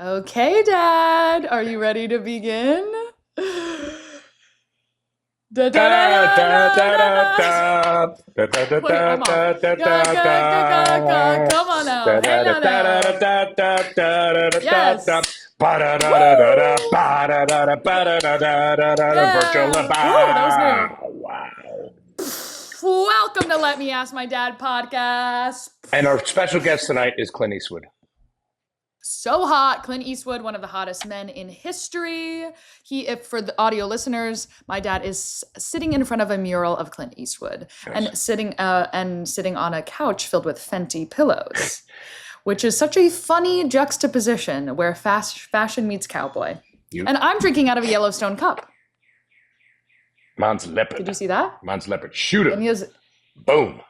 Okay, Dad, are you ready to begin? Da, da, da, da, da, da, da. Wait, I'm off. Come on now. Hey, now, now. Yes. Woo! Virtual. Yeah. Woo, that was new. Wow. Welcome to Let Me Ask My Dad podcast. And our special guest tonight is Clint Eastwood. So hot. Clint Eastwood, one of the hottest men in history. If for the audio listeners, my dad is sitting in front of a mural of Clint Eastwood and sitting on a couch filled with Fenty pillows, which is such a funny juxtaposition where fashion meets cowboy. And I'm drinking out of a Yellowstone cup. Mine's leopard. Did you see that? Mine's leopard. Shoot it. And he has, boom.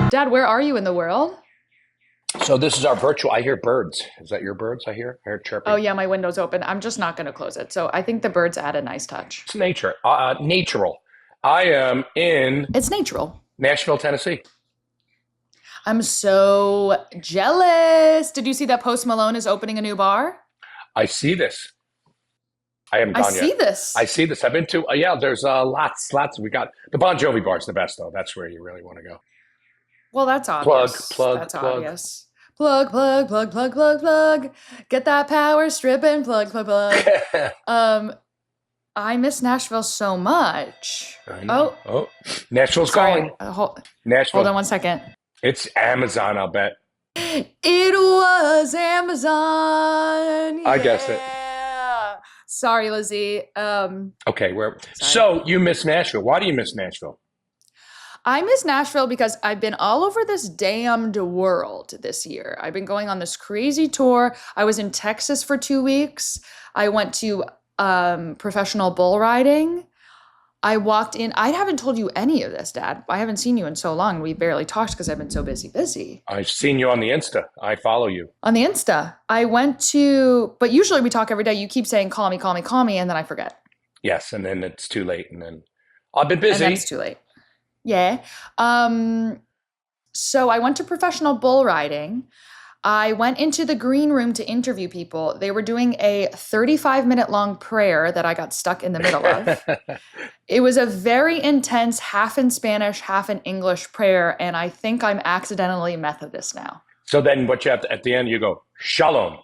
Dad, where are you in the world? So this is our virtual. I hear birds. Is that your birds? I hear chirping. Oh yeah, my window's open. I'm just not going to close it. So I think the birds add a nice touch. It's nature. Natural. I am in. It's natural. Nashville, Tennessee. I'm so jealous. Did you see that Post Malone is opening a new bar? I see this. I haven't gone yet. I see this. I've been to. Yeah, there's lots. We got the Bon Jovi bar is the best though. That's where you really want to go. Well, that's obvious. That's obvious. Plug. Get that power stripping. Plug. I miss Nashville so much. I know. Oh, Nashville's calling. Nashville. Hold on 1 second. It's Amazon, I'll bet. It was Amazon. I guessed it. Sorry, Lizzie. Okay, so you miss Nashville. Why do you miss Nashville? I miss Nashville because I've been all over this damned world this year. I've been going on this crazy tour. I was in Texas for 2 weeks. I went to professional bull riding. I walked in. I haven't told you any of this, Dad. I haven't seen you in so long. We barely talked because I've been so busy. I've seen you on the Insta. I follow you. On the Insta. I went to, but usually we talk every day. You keep saying, call me, and then I forget. Yes, and then it's too late. And then I've been busy. And then it's too late. Yeah. So I went to professional bull riding. I went into the green room to interview people. They were doing a 35-minute long prayer that I got stuck in the middle of. It was a very intense, half in Spanish, half in English prayer, and I think I'm accidentally Methodist now. So then what you have to, at the end, you go, Shalom.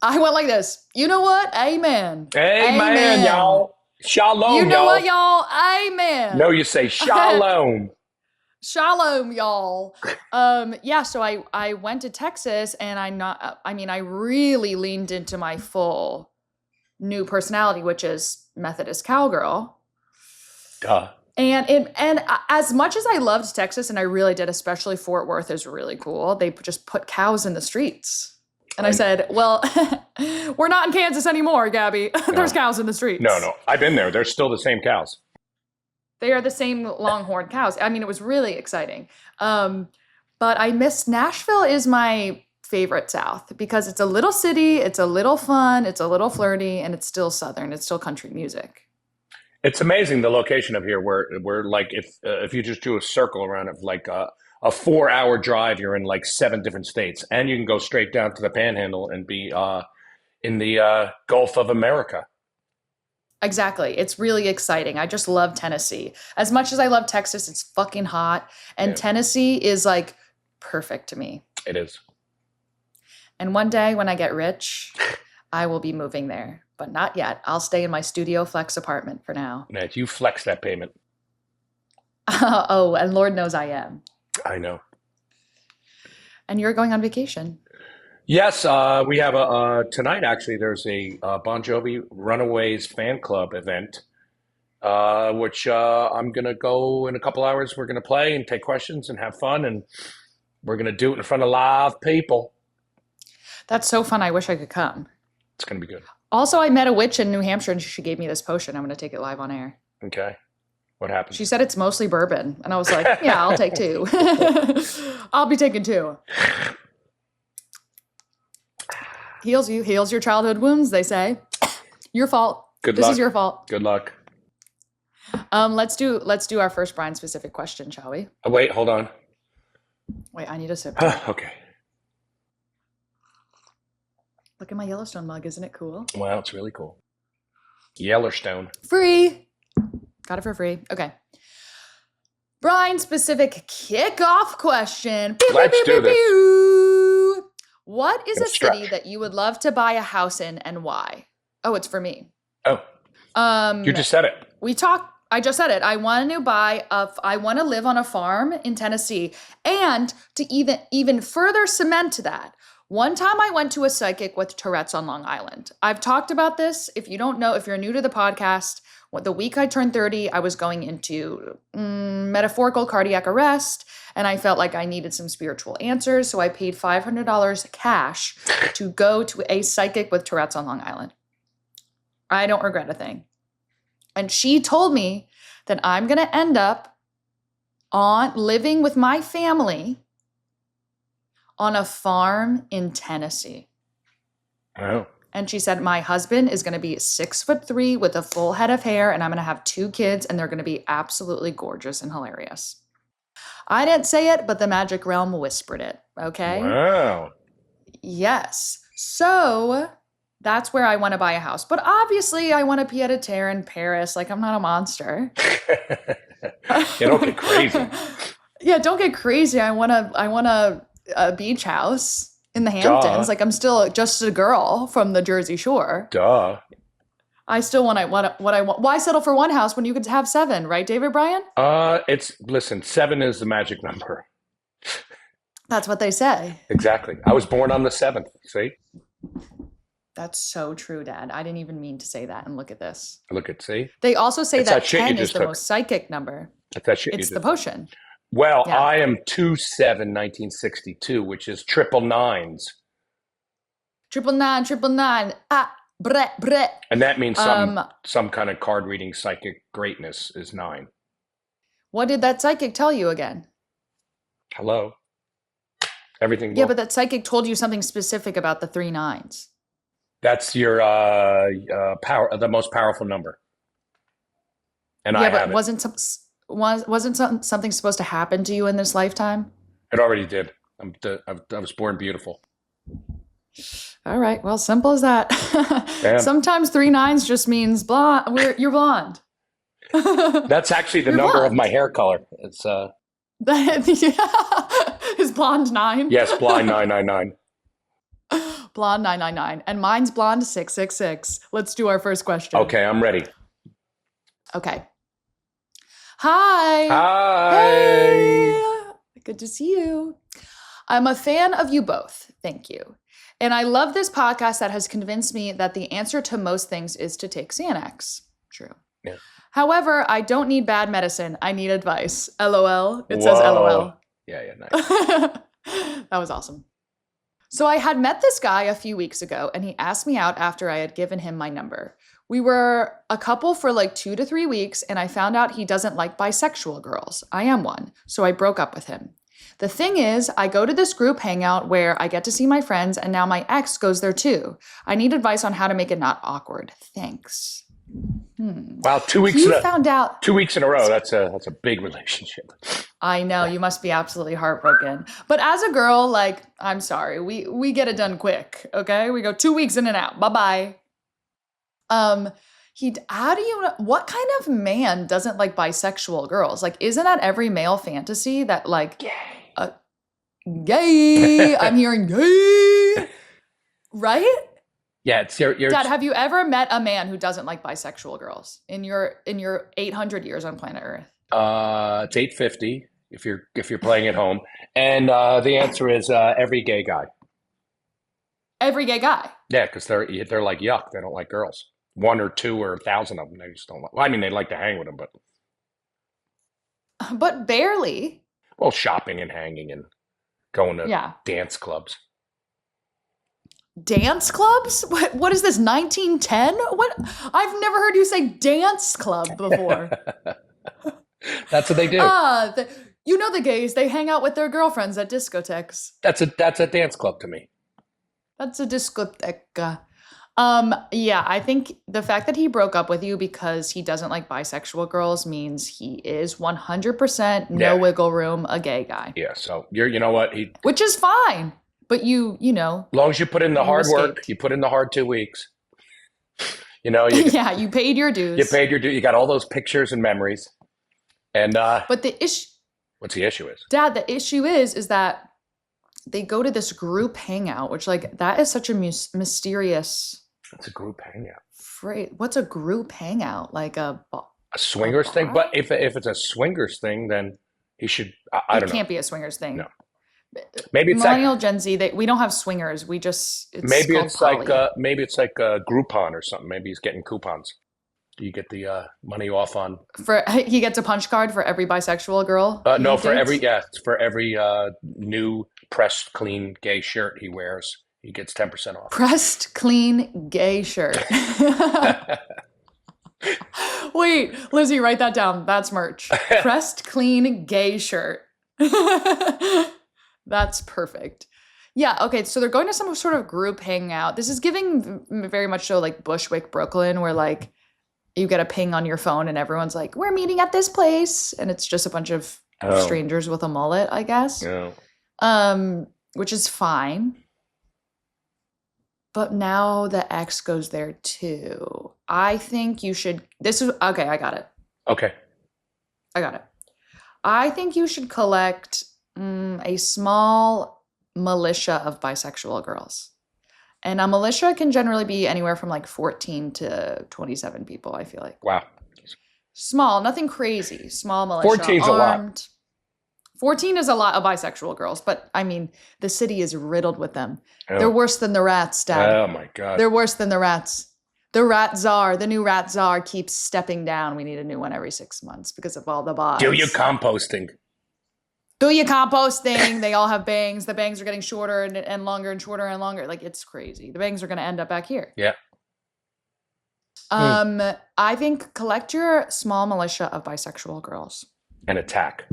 I went like this. You know what? Amen. Amen, y'all. Shalom, you know y'all. what, y'all? Amen. No, you say Shalom. Shalom, y'all. Yeah, so I went to Texas and I really leaned into my full new personality, which is Methodist cowgirl. Duh. And as much as I loved Texas, and I really did, especially Fort Worth is really cool, they just put cows in the streets. And I said, well, we're not in Kansas anymore, Gabby. There's cows in the streets. No. I've been there. They're still the same cows. They are the same longhorn cows. I mean, it was really exciting. But I miss Nashville is my favorite South because it's a little city, it's a little fun, it's a little flirty, and it's still Southern. It's still country music. It's amazing the location of here where like if you just do a circle around it, like a 4-hour drive, you're in like 7 different states. And you can go straight down to the Panhandle and be in the Gulf of America. Exactly. It's really exciting. I just love Tennessee. As much as I love Texas, it's fucking hot. And Tennessee is like perfect to me. It is. And one day when I get rich, I will be moving there. But not yet. I'll stay in my Studio Flex apartment for now. Man, you flex that payment. Oh, and Lord knows I am. I know. And you're going on vacation. Yes, we have tonight. Actually, there's a Bon Jovi Runaways fan club event, which I'm gonna go in a couple hours. We're gonna play and take questions and have fun, and we're gonna do it in front of live people. That's so fun. I wish I could come. It's gonna be good. Also, I met a witch in New Hampshire, and she gave me this potion. I'm gonna take it live on air. Okay. What happened? She said it's mostly bourbon, and I was like, "Yeah, I'll take 2. I'll be taking 2." Heals you, heals your childhood wounds, they say. Your fault. Good This luck. is your fault. Good luck. Let's do our first Brian specific question, shall we? Oh, wait, hold on. Wait, I need a sip. Okay. Look at my Yellowstone mug. Isn't it cool? Wow, it's really cool. Yellowstone. Free. Got it for free. Okay. Brian specific kickoff question. Let's do this. What is a city that you would love to buy a house in and why? Oh, it's for me. Oh. You just said it. I just said it. I want to live on a farm in Tennessee. And to even further cement that, one time I went to a psychic with Tourette's on Long Island. I've talked about this. If you don't know, if you're new to the podcast, the week I turned 30, I was going into metaphorical cardiac arrest, and I felt like I needed some spiritual answers. So I paid $500 cash to go to a psychic with Tourette's on Long Island. I don't regret a thing. And she told me that I'm going to end up living with my family on a farm in Tennessee. Oh. And she said, my husband is going to be 6'3" with a full head of hair, and I'm going to have 2 kids, and they're going to be absolutely gorgeous and hilarious. I didn't say it, but the magic realm whispered it. Okay. Wow. Yes. So that's where I want to buy a house. But obviously I want a pied-à-terre in Paris. Like, I'm not a monster. Yeah, don't get crazy. Yeah, don't get crazy. I want a beach house in the Hamptons. Duh. Like, I'm still just a girl from the Jersey Shore. Duh. I still want what I want. Why settle for one house when you could have 7, right, David Bryan? Listen, 7 is the magic number. That's what they say. Exactly. I was born on the 7th. See? That's so true, Dad. I didn't even mean to say that. And look at this. See? They also say It's that that shit you 10 is just the took. most psychic number. That's that shit It's you the did. potion. Well, Yeah. I am 2/7/1962, which is triple nines. 999. Brett. And that means some kind of card reading psychic greatness is 9. What did that psychic tell you again? Hello? Everything. Yeah, but that psychic told you something specific about the 3 9s. That's your power, the most powerful number. And I have it. wasn't something supposed to happen to you in this lifetime? It already did. I was born beautiful. All right. Well, simple as that. Sometimes 3 9s just means blonde. You're blonde. That's actually the number of my hair color. It's Is blonde 9? yes, blind 999. Blonde 999. And mine's blonde 666. Let's do our first question. Okay, I'm ready. Okay. Hi. Hi. Hey. Good to see you. I'm a fan of you both. Thank you. And I love this podcast that has convinced me that the answer to most things is to take Xanax. True. Yeah. However, I don't need bad medicine. I need advice. LOL. It says Whoa. LOL. Yeah, nice. That was awesome. So I had met this guy a few weeks ago, and he asked me out after I had given him my number. We were a couple for like 2 to 3 weeks, and I found out he doesn't like bisexual girls. I am one, so I broke up with him. The thing is, I go to this group hangout where I get to see my friends, and now my ex goes there too. I need advice on how to make it not awkward. Thanks. Wow, 2 weeks. You found out 2 weeks in a row. That's a big relationship. I know, you must be absolutely heartbroken. But as a girl, like, I'm sorry, we get it done quick, okay? We go 2 weeks in and out. Bye-bye. What kind of man doesn't like bisexual girls? Like, isn't that every male fantasy that like gay? I'm hearing gay. Right? Yeah, it's your Dad, have you ever met a man who doesn't like bisexual girls in your 800 years on planet Earth? It's 850 if you're playing at home, and the answer is every gay guy. Every gay guy. Yeah, because they're like yuck. They don't like girls. 1 or 2 or 1,000 of them. They just don't like. Well, I mean, they like to hang with them, But barely. Well, shopping and hanging and going to dance clubs. Dance clubs? What is this, 1910? What? I've never heard you say dance club before. That's what they do. You know the gays, they hang out with their girlfriends at discotheques. That's a dance club to me. That's a discoteca. Yeah, I think the fact that he broke up with you because he doesn't like bisexual girls means he is 100% no Yeah, wiggle room a gay guy, yeah. So you know what? He, which is fine. But you know, as long as you put in the you hard work, escaped. you put in the hard 2 weeks. You know, Yeah, you paid your you dues. paid your due. You got all those pictures and memories. And But the issue, what's the issue is? Dad, the issue is that they go to this group hangout, which like that is such a mysterious It's a group hangout, phrase. What's a group hangout? Like a a swingers thing. bar? But if it's a swingers thing, then he should. I It don't know. can't be a swingers thing. No, maybe it's like Millennial Gen Z, we don't have swingers. We just it's called poly. maybe it's like a Groupon or something. Maybe he's getting coupons. You get the money off on. For he gets a punch card for every bisexual girl No, he for every dates. it's for every new pressed clean gay shirt he wears, he gets 10% off. Pressed clean gay shirt. Wait, Lizzie, write that down. That's merch. Pressed clean gay shirt. That's perfect. Yeah, okay, so they're going to some sort of group hangout. This is giving very much so like Bushwick, Brooklyn, where like you get a ping on your phone and everyone's like, we're meeting at this place. And it's just a bunch of Oh, strangers with a mullet, I guess. no. Which is fine. But now the ex goes there too. I think you should. This is okay. I got it. Okay. I got it. I think you should collect a small militia of bisexual girls. And a militia can generally be anywhere from like 14 to 27 people, I feel like. Wow. Small, nothing crazy. Small militia. 14's a lot. Armed. 14 is a lot of bisexual girls, but I mean, the city is riddled with them. Oh. They're worse than the rats, Dad. Oh my God. They're worse than the rats. The rat czar, the new rat czar keeps stepping down. We need a new one every 6 months because of all the bots. Do your composting. Do your composting. They all have bangs. The bangs are getting shorter and longer and shorter and longer. Like, it's crazy. The bangs are going to end up back here. Yeah. I think collect your small militia of bisexual girls. And attack.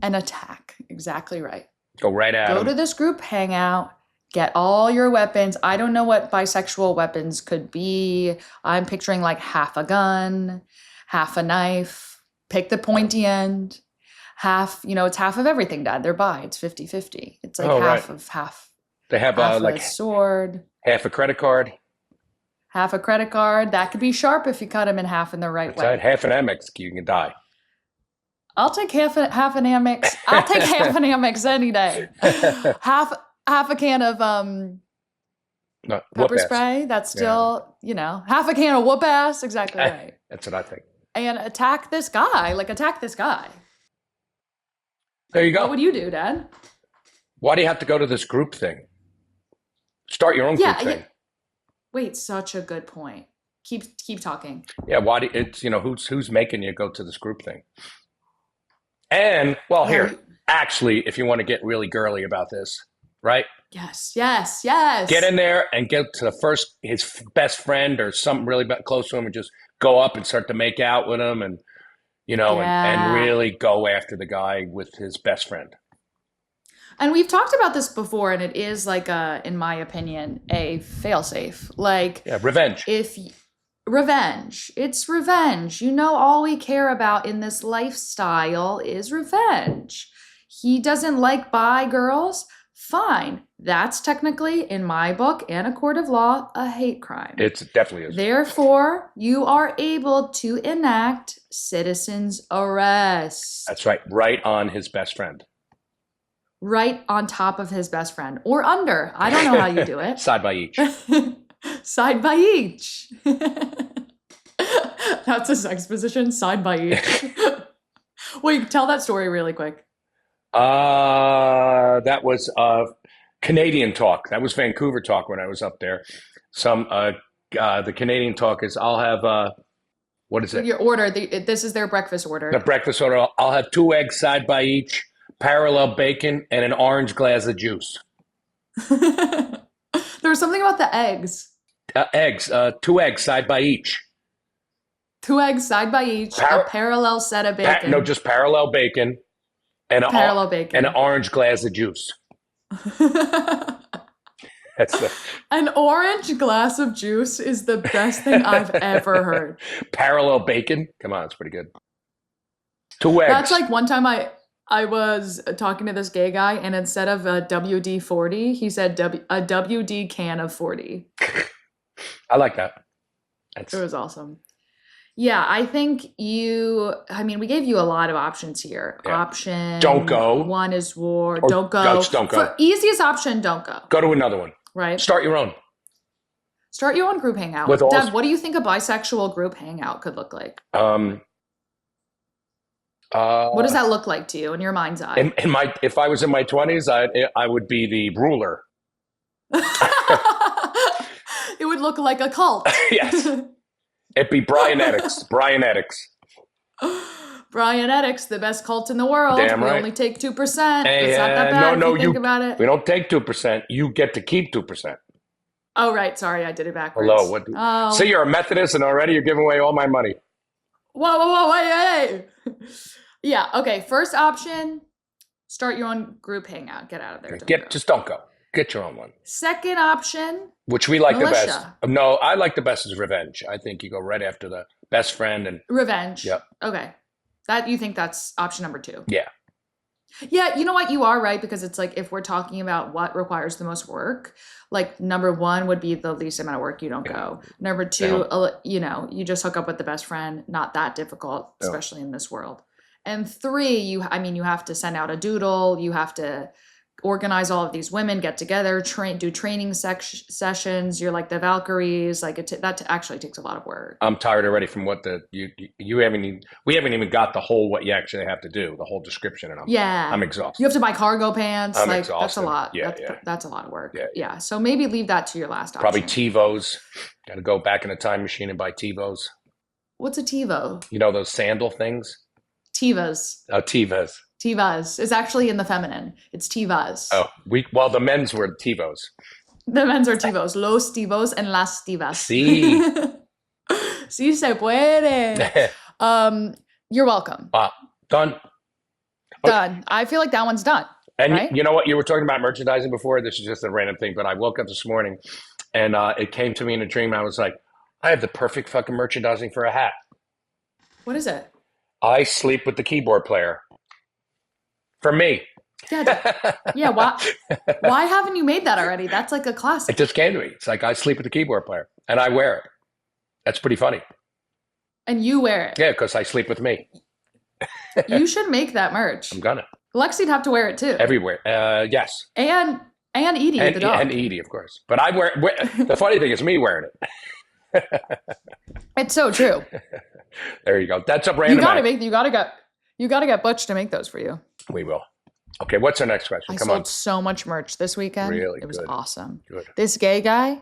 And attack. Exactly right. Go right at Go him. to this group hangout. Get all your weapons. I don't know what bisexual weapons could be. I'm picturing like half a gun, half a knife. Pick the pointy end. Half, it's half of everything, Dad. They're bi. It's 50-50. It's like half of half. They have Half like a sword. half a credit card. Half a credit card. That could be sharp if you cut them in half in the right way. Half an Amex, you can die. I'll take half an Amex. I'll take half an Amex any day. Half a can of No, pepper whoop ass. spray. That's still, half a can of whoop ass. Exactly right. That's what I think. And attack this guy. Like, attack this guy. There you go. What would you do, Dad? Why do you have to go to this group thing? Start your own group thing. Yeah. Wait, such a good point. Keep talking. Yeah, why do it's who's making you go to this group thing? And here, actually, if you want to get really girly about this, right? Yes. Get in there and get to his best friend or something really close to him and just go up and start to make out with him and and really go after the guy with his best friend. And we've talked about this before, and it is like in my opinion, a failsafe. Like, revenge. Revenge. It's revenge. All we care about in this lifestyle is revenge. He doesn't like bi girls. Fine. That's technically, in my book and a court of law, a hate crime. It definitely is. Therefore, you are able to enact citizen's arrest. That's right. Right on his best friend. Right on top of his best friend. Or under. I don't know how you do it. Side by each. Side by each. That's a sex position. Side by each. Wait, tell that story really quick. That was Canadian talk. That was Vancouver talk when I was up there. The Canadian talk is I'll have what is it? Your order. This is their breakfast order. The breakfast order. I'll have 2 eggs side by each, parallel bacon, and an orange glass of juice. There was something about the eggs. Eggs. 2 eggs side by each. 2 eggs side by each. A parallel set of bacon. No, just parallel bacon. And parallel bacon. And an orange glass of juice. That's the An orange glass of juice is the best thing I've ever heard. parallel bacon. Come on, it's pretty good. 2 eggs. That's like one time I was talking to this gay guy, and instead of a WD-40, he said a WD can of 40. I like that. It was awesome. Yeah, I think we gave you a lot of options here. Yeah. Option Don't go. 1 is war. Or Don't go. just don't go. For easiest option, don't go. Go to another one. Right? Start your own. Start your own group hangout. With all- Deb, what do you think a bisexual group hangout could look like? What does that look like to you in your mind's eye? If I was in my 20s, I would be the ruler. It would look like a cult. Yes. It'd be Brianetics. Brianetics, the best cult in the world. Damn we right. only take 2%. It's not that bad if you think about it. We don't take 2%. You get to keep 2%. Oh, right. Sorry, I did it backwards. Hello. See, you're a Methodist, and already you're giving away all my money. Whoa, hey. Yeah, okay. First option, start your own group hangout. Get out of there. Just don't go. Get your own one. Second option, which we like militia. the best. No, I like the best is revenge. I think you go right after the best friend and revenge. Yep. Okay. You think that's option number 2? Yeah. Yeah, you know what? You are right, because it's like if we're talking about what requires the most work, like number 1 would be the least amount of work. You don't go. Number 2, you just hook up with the best friend. Not that difficult, especially in this world. And 3, you have to send out a doodle. You have to organize all of these women, get together, do training sessions. You're like the Valkyries. Like that actually takes a lot of work. I'm tired already from what we haven't even got the whole what you actually have to do, the whole description, and I'm exhausted. You have to buy cargo pants. I'm exhausted. That's a lot. Yeah, that's a lot of work. Yeah. So maybe leave that to your last option. Probably TiVos. Got to go back in a time machine and buy TiVos. What's a TiVo? You know those sandal things? Tivas. Oh, Tivas. Tivas is actually in the feminine. It's Tivas. Oh, the men's were Tivos. The men's are Tivos. Los Tivos and las Tivas. Sí. Sí se puede. You're welcome. Done. Done. I feel like that one's done. And right? You know what? You were talking about merchandising before. This is just a random thing, but I woke up this morning and it came to me in a dream. I was like, I have the perfect fucking merchandising for a hat. What is it? I sleep with the keyboard player. For me. Yeah. Why haven't you made that already? That's like a classic. It just came to me. It's like I sleep with the keyboard player and I wear it. That's pretty funny. And you wear it. Yeah, because I sleep with me. You should make that merch. I'm gonna. Lexi'd have to wear it too. Everywhere. Yes. And Edie, the dog. And Edie, of course. But I wear the funny thing is me wearing it. It's so true. There you go. That's a random. You gotta get Butch to make those for you. We will. Okay, what's our next question? I sold so much merch this weekend. Really? It was awesome. Good. This gay guy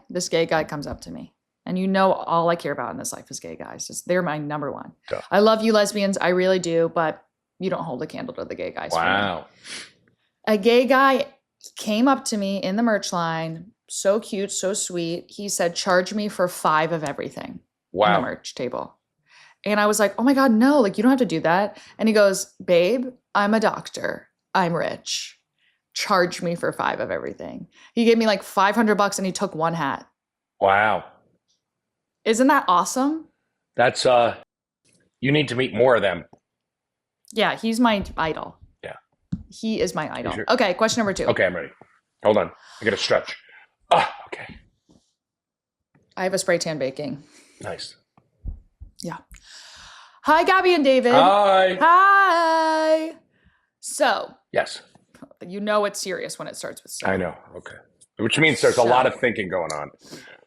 comes up to me. And all I care about in this life is gay guys. They're my number one. Duh. I love you lesbians. I really do. But you don't hold a candle to the gay guys. Wow. A gay guy came up to me in the merch line. So cute, so sweet. He said, charge me for 5 of everything. Wow. On the merch table. And I was like, oh my God, no, like you don't have to do that. And he goes, babe, I'm a doctor. I'm rich. Charge me for 5 of everything. He gave me like $500 and he took 1 hat. Wow. Isn't that awesome? That's, you need to meet more of them. Yeah, he's my idol. Yeah. He is my idol. Okay, question number 2. Okay, I'm ready. Hold on. I got to stretch. Okay. I have a spray tan baking. Nice. Yeah. Hi, Gabby and David. Hi. Hi. So. Yes. You know it's serious when it starts with so. I know. Okay. Which means there's a lot of thinking going on.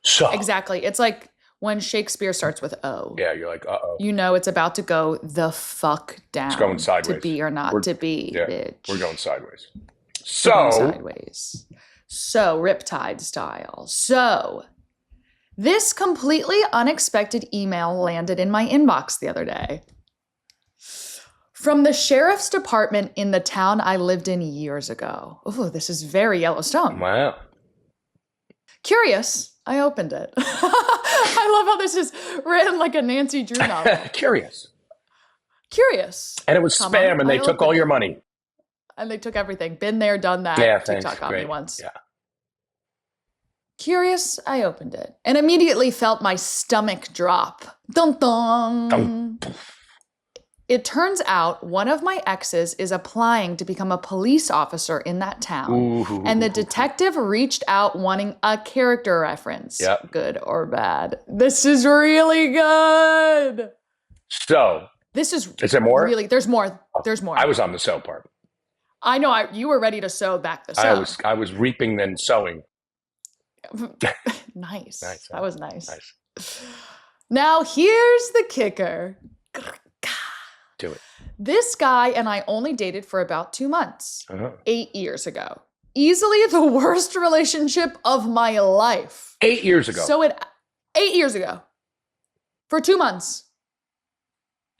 So. Exactly. It's like when Shakespeare starts with O. Yeah, you're like, uh-oh. You know it's about to go the fuck down. It's going sideways. To be or not to be, bitch. We're going sideways. Sideways. So, Riptide style. So, this completely unexpected email landed in my inbox the other day. From the sheriff's department in the town I lived in years ago. Oh, this is very Yellowstone. Wow. Curious, I opened it. I love how this is written like a Nancy Drew novel. Curious. And it was spam and they took all your money. And they took everything. Been there, done that. Yeah, TikTok got me once. Yeah. Curious, I opened it and immediately felt my stomach drop. Dun dun. It turns out one of my exes is applying to become a police officer in that town. And the detective reached out wanting a character reference. Yep. Good or bad. This is really good. So, is there more? Really, there's more. There's more. I was on the sew part. I know you were ready to sew back the sew. I was reaping then sewing. Nice. Nice. That was nice. Now here's the kicker. Do it. This guy and I only dated for about 2 months, 8 years ago. Easily the worst relationship of my life. 8 years ago. 8 years ago. For 2 months.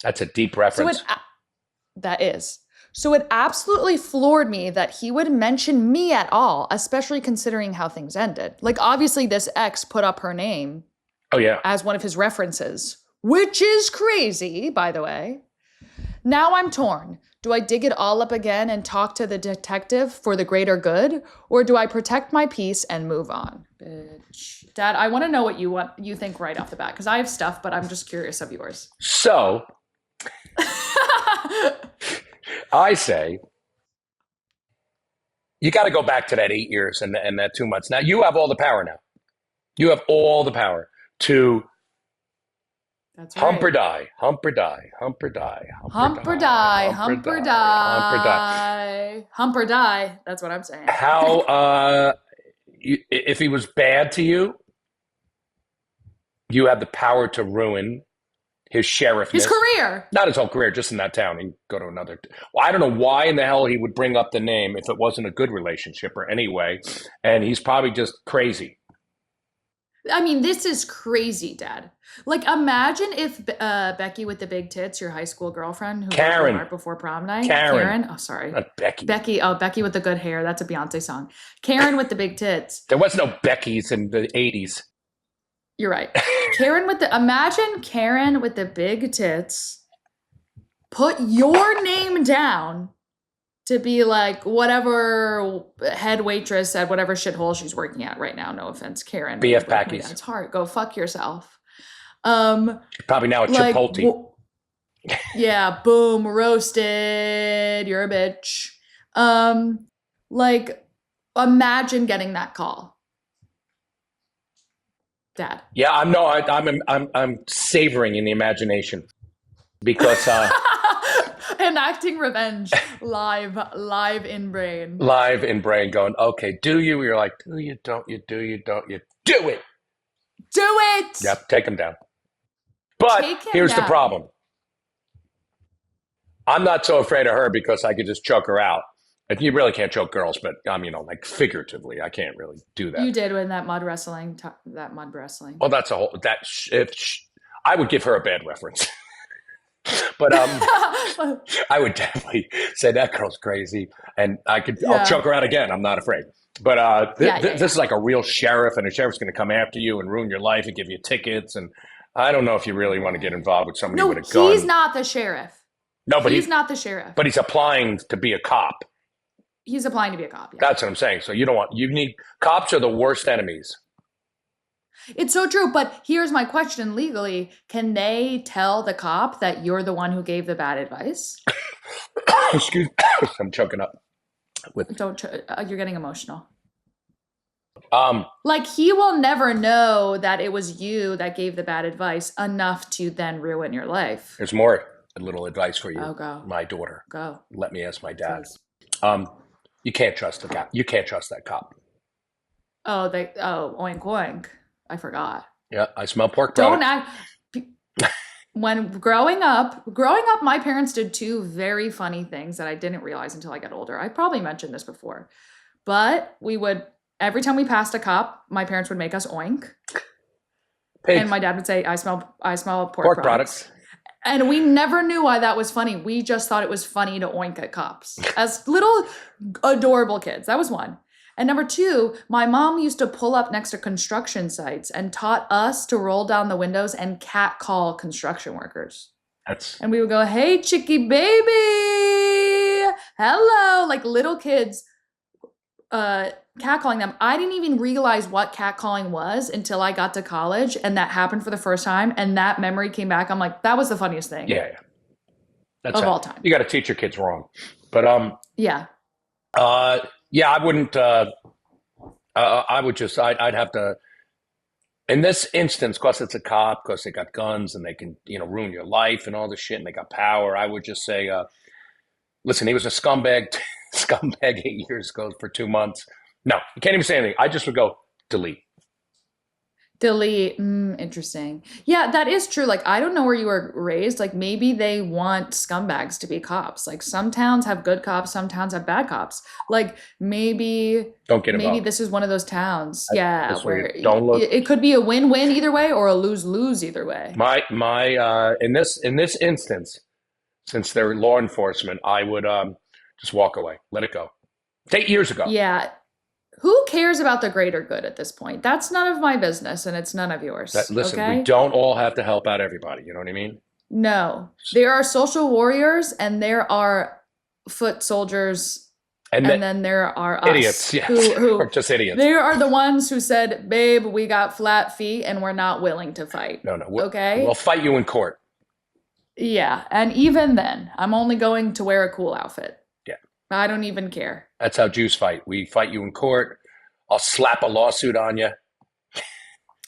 That's a deep reference. That is. So it absolutely floored me that he would mention me at all, especially considering how things ended. Like, obviously, this ex put up her name. Oh, yeah. As one of his references, which is crazy, by the way. Now I'm torn. Do I dig it all up again and talk to the detective for the greater good? Or do I protect my peace and move on? Bitch. Dad, I want to know what you think right off the bat, because I have stuff, but I'm just curious of yours. So, I say, you got to go back to that 8 years and that 2 months. Now, you have all the power now. You have all the power to That's right. hump or die, hump or die, hump or die, hump or die, hump or die, hump or die. That's what I'm saying. How, if he was bad to you, you have the power to ruin his sheriffness. His career. Not his whole career, just in that town. He'd go to another. Well, I don't know why in the hell he would bring up the name if it wasn't a good relationship or anyway. And he's probably just crazy. I mean, this is crazy, Dad. Like, imagine if Becky with the big tits, your high school girlfriend, who Karen right before prom night. Karen. Oh, sorry. Not Becky. Becky with the good hair. That's a Beyonce song. Karen with the big tits. There was no Beckys in the 80s. You're right. Imagine Karen with the big tits. Put your name down to be like whatever head waitress at whatever shithole she's working at right now. No offense, Karen. BF Packies. It's hard. Go fuck yourself. Probably now at Chipotle. Yeah, boom, roasted. You're a bitch. Like, imagine getting that call, Dad. Yeah, I'm savoring in the imagination because enacting revenge live in brain. Live in brain, going, okay, do you? You're like, do you? Don't you? Do you? Don't you? Do it. Do it. Yep, take him down. But here's the problem. I'm not so afraid of her because I could just choke her out. And you really can't choke girls, but like figuratively, I can't really do that. You did in that mud wrestling. Well, that's a whole. I would give her a bad reference. But I would definitely say that girl's crazy, and I'll choke her out again. I'm not afraid. But this is like a real sheriff, and a sheriff's going to come after you and ruin your life and give you tickets. And I don't know if you really want to get involved with somebody with a gun. No, he's not the sheriff. No, but he's not the sheriff. But he's applying to be a cop. He's applying to be a cop. Yeah. That's what I'm saying. So cops are the worst enemies. It's so true. But here's my question legally. Can they tell the cop that you're the one who gave the bad advice? Excuse me. I'm choking up. You're getting emotional. Like he will never know that it was you that gave the bad advice enough to then ruin your life. There's more. A little advice for you. Oh, go. My daughter. Go. Let me ask my dad. Please. You can't trust the cop. You can't trust that cop. Oink oink. I forgot. Yeah, I smell pork products. Don't act. When growing up, my parents did two very funny things that I didn't realize until I got older. I probably mentioned this before, but every time we passed a cop, my parents would make us oink. Pigs. And my dad would say, I smell pork products. And we never knew why that was funny. We just thought it was funny to oink at cops as little adorable kids. That was one. And number two, my mom used to pull up next to construction sites and taught us to roll down the windows and catcall construction workers. And we would go, hey, chickie baby, hello, like little kids catcalling them. I didn't even realize what catcalling was until I got to college and that happened for the first time. And that memory came back. I'm like, that was the funniest thing Yeah, yeah. That's of how all time. you got to teach your kids wrong. But Yeah. yeah, I wouldn't. I would just. I'd have to. In this instance, because it's a cop, because they got guns and they can, ruin your life and all this shit, and they got power. I would just say, listen, he was a scumbag, scumbag 8 years ago for 2 months. No, you can't even say anything. I just would go delete. Delete. Interesting. Yeah, that is true. Like, I don't know where you were raised. Like, maybe they want scumbags to be cops. Like, some towns have good cops, some towns have bad cops. Like, Don't get maybe involved. this is one of those towns, yeah, This way, where don't look. it could be a win-win either way or a lose-lose either way. My in this instance, since they're law enforcement, I would just walk away, let it go. 8 years ago. Yeah. Who cares about the greater good at this point? That's none of my business and it's none of yours. Listen, Okay? we don't all have to help out everybody. You know what I mean? No. There are social warriors and there are foot soldiers and then there are us. Idiots, yes. Who Or just idiots. They are the ones who said, babe, we got flat feet and we're not willing to fight. No. Okay? We'll fight you in court. Yeah. And even then, I'm only going to wear a cool outfit. Yeah. I don't even care. That's how Jews fight. We fight you in court. I'll slap a lawsuit on you.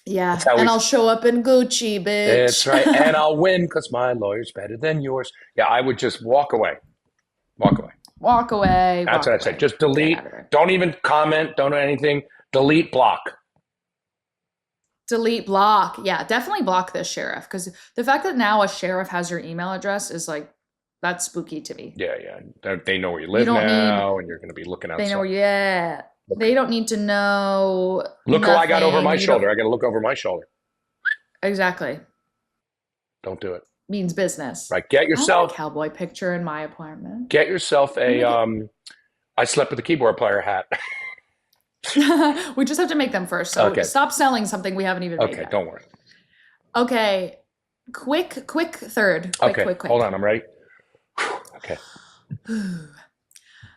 Yeah. And I'll show up in Gucci, bitch. That's right. And I'll win because my lawyer's better than yours. Yeah, I would just walk away. Walk away. Walk away. That's what I'd say. Just delete. Don't even comment. Don't do anything. Delete, block. Delete, block. Yeah, definitely block this sheriff because the fact that now a sheriff has your email address is like, that's spooky to me. Yeah. They know where you live now and you're going to be looking outside. They know where you at. They don't need to know. Look who I got over my shoulder. I got to look over my shoulder. Exactly. Don't do it. Means business. Right. Get yourself a cowboy picture in my apartment. Get yourself a I slept with a keyboard player hat. We just have to make them first. So stop selling something we haven't even made yet. Okay, don't worry. Okay. Quick third. Quick. Hold on, I'm ready. Okay.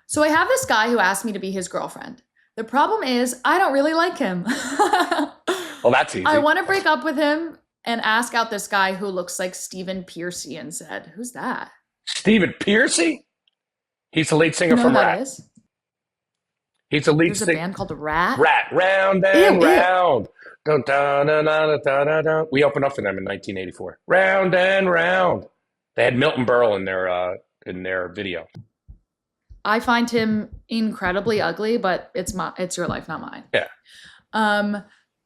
So I have this guy who asked me to be his girlfriend. The problem is I don't really like him. Well, that's easy. I want to break up with him and ask out this guy who looks like Steve Percy and said, who's that? Steve Percy? He's the lead singer from Rat. Is? He's a lead singer. There's a band called Rat? Rat. Round and round. Dun, dun, dun, dun, dun, dun, dun. We opened up for them in 1984. Round and round. They had Milton Berle in their video. I find him incredibly ugly, but it's your life, not mine. Yeah.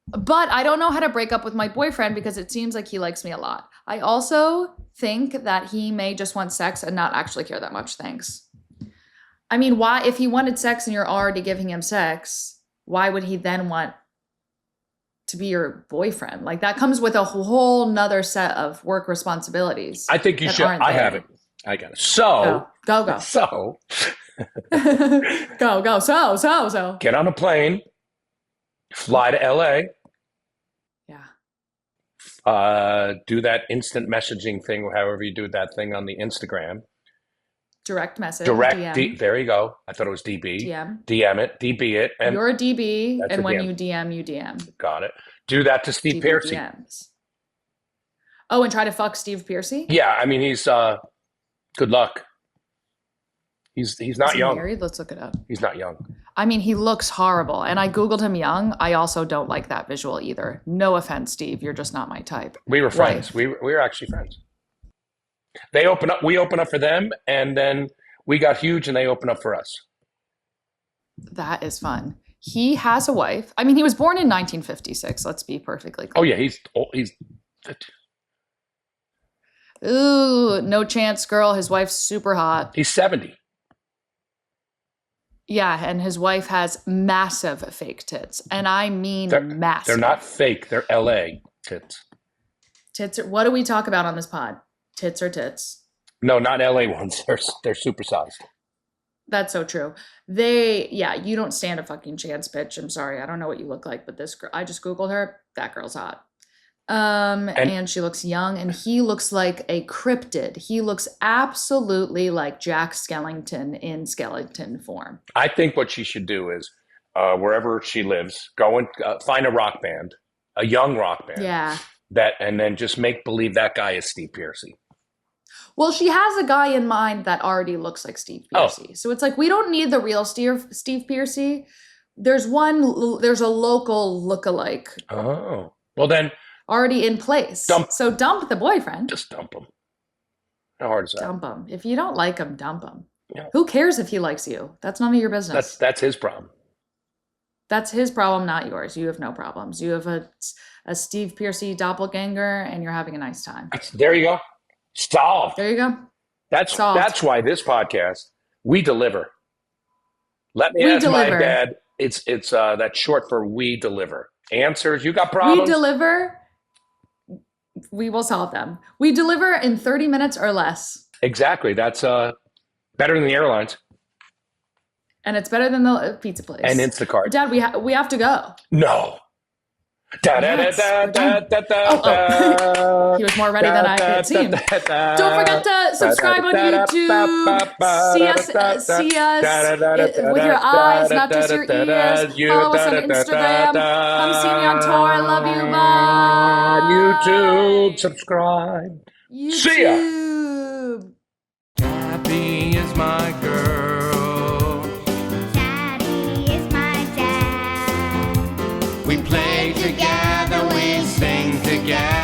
But I don't know how to break up with my boyfriend because it seems like he likes me a lot. I also think that he may just want sex and not actually care that much. Thanks. I mean, why, if he wanted sex and you're already giving him sex, why would he then want to be your boyfriend? Like that comes with a whole nother set of work responsibilities. I think you should. I have it. I got it. So go. So go. So get on a plane, fly to LA. Yeah. Do that instant messaging thing, however you do that thing on the Instagram. Direct message. There you go. I thought it was DB. DM it. DB it. And you're a DB, and when you DM, you DM. Got it. Do that to Steve Percy. DMs. Oh, and try to fuck Steve Percy? Yeah, I mean he's good luck. He's not young. Married? Let's look it up. He's not young. I mean, he looks horrible, and I googled him young. I also don't like that visual either. No offense, Steve. You're just not my type. We were friends. We were actually friends. They open up. We open up for them, and then we got huge, and they open up for us. That is fun. He has a wife. I mean, he was born in 1956. Let's be perfectly clear. Oh yeah, he's old. Ooh, no chance, girl. His wife's super hot. He's 70. Yeah, and his wife has massive fake tits, and I mean massive. They're not fake. They're LA tits. Tits. What do we talk about on this pod? Tits or tits? No, not LA ones. They're supersized. That's so true. You don't stand a fucking chance, bitch. I'm sorry. I don't know what you look like, but this girl, I just Googled her. That girl's hot. And she looks young, and he looks like a cryptid. He looks absolutely like Jack Skellington in skeleton form. I think what she should do is wherever she lives, go and find a rock band, a young rock band. Yeah. And then just make believe that guy is Steve Percy. Well, she has a guy in mind that already looks like Steve Percy. Oh. So it's like, we don't need the real Steve Percy. There's a local lookalike. Oh. Well, then. Already in place. So dump the boyfriend. Just dump him. How hard is that? Dump him. If you don't like him, dump him. Yeah. Who cares if he likes you? That's none of your business. That's his problem. That's his problem, not yours. You have no problems. You have a Steve Percy doppelganger, and you're having a nice time. There you go. Solved. There you go. That's why this podcast, we deliver. Let me ask my dad. It's that's short for we deliver. Answers. You got problems? We deliver. We will solve them. We deliver in 30 minutes or less. Exactly. That's better than the airlines. And it's better than the pizza place. And Instacart. Dad, we have to go. No. He was more ready than I it seemed. Don't forget to subscribe on YouTube. See us with your eyes, not just your ears. Follow us on Instagram. Come see me on tour. I love you. Bye. YouTube, subscribe. See ya. Gabby is my girl. Daddy is my dad. We play together, we sing together.